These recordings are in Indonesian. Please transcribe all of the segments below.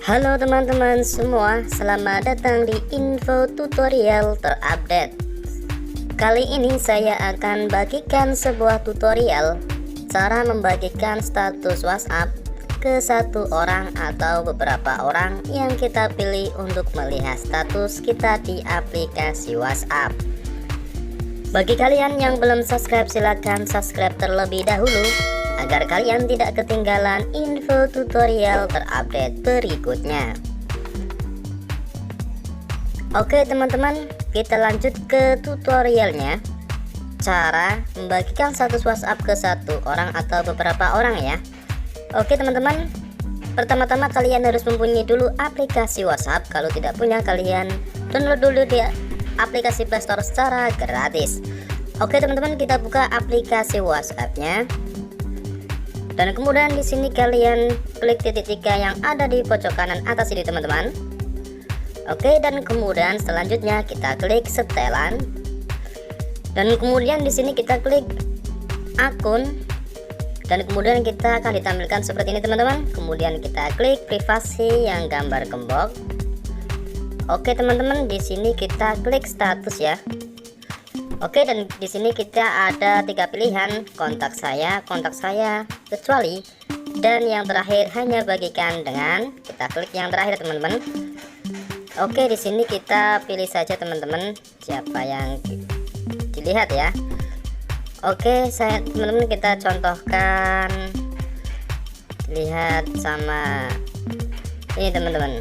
Halo teman-teman semua, selamat datang di info tutorial terupdate. Kali ini saya akan bagikan sebuah tutorial cara membagikan status WhatsApp ke satu orang atau beberapa orang yang kita pilih untuk melihat status kita di aplikasi WhatsApp. Bagi kalian yang belum subscribe, silahkan subscribe terlebih dahulu agar kalian tidak ketinggalan info tutorial terupdate berikutnya. Oke teman-teman, kita lanjut ke tutorialnya. Cara membagikan status WhatsApp ke satu orang atau beberapa orang ya. Oke teman-teman, pertama-tama kalian harus mempunyai dulu aplikasi WhatsApp. Kalau tidak punya, kalian download dulu di aplikasi Play Store secara gratis. Oke teman-teman, kita buka aplikasi WhatsApp-nya. Dan kemudian di sini kalian klik titik 3 yang ada di pojok kanan atas ini teman-teman. Oke, dan kemudian selanjutnya kita klik setelan. Dan kemudian di sini kita klik akun. Dan kemudian kita akan ditampilkan seperti ini teman-teman. Kemudian kita klik privasi yang gambar gembok. Oke teman-teman, di sini kita klik status ya. Oke, dan di sini kita ada 3 pilihan, kontak saya, kecuali, dan yang terakhir hanya bagikan dengan. Kita klik yang terakhir teman-teman. Oke, di sini kita pilih saja teman-teman siapa yang dilihat ya. Oke, teman-teman kita contohkan lihat sama ini teman-teman.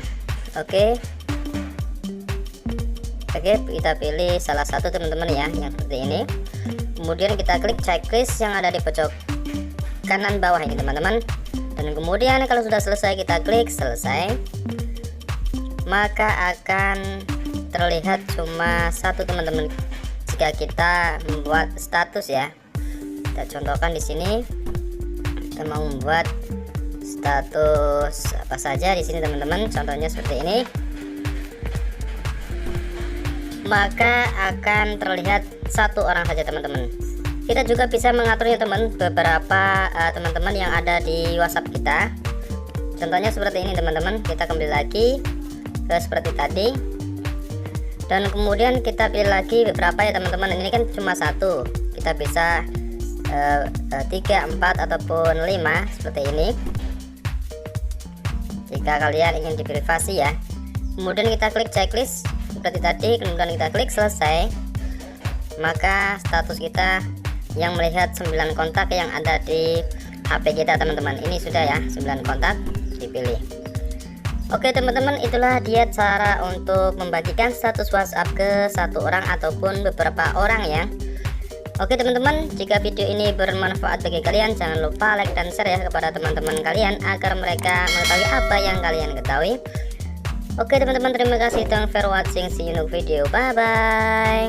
Oke, kita pilih salah satu teman-teman ya, yang seperti ini. Kemudian kita klik checklist yang ada di pojok kanan bawah ini teman-teman. Dan kemudian kalau sudah selesai kita klik selesai. Maka akan terlihat cuma satu teman-teman jika kita membuat status ya. Kita contohkan di sini. Kita mau membuat status apa saja di sini teman-teman. Contohnya seperti ini. Maka akan terlihat satu orang saja teman-teman. Kita juga bisa mengaturnya teman, beberapa teman-teman yang ada di WhatsApp kita. Contohnya seperti ini teman-teman. Kita kembali lagi ke seperti tadi. Dan kemudian kita pilih lagi beberapa ya teman-teman. Ini kan cuma satu. Kita bisa 3, 4 ataupun 5 seperti ini. Jika kalian ingin di privasi ya. Kemudian kita klik checklist seperti tadi, kemudian kita klik selesai. Maka status kita yang melihat 9 kontak yang ada di HP kita teman-teman. Ini sudah ya 9 kontak dipilih. Oke teman-teman, itulah dia cara untuk membagikan status WhatsApp ke satu orang ataupun beberapa orang ya. Oke teman-teman, jika video ini bermanfaat bagi kalian, jangan lupa like dan share ya kepada teman-teman kalian agar mereka mengetahui apa yang kalian ketahui. Oke teman-teman, terima kasih. Thanks for watching. See you in the video. Bye bye.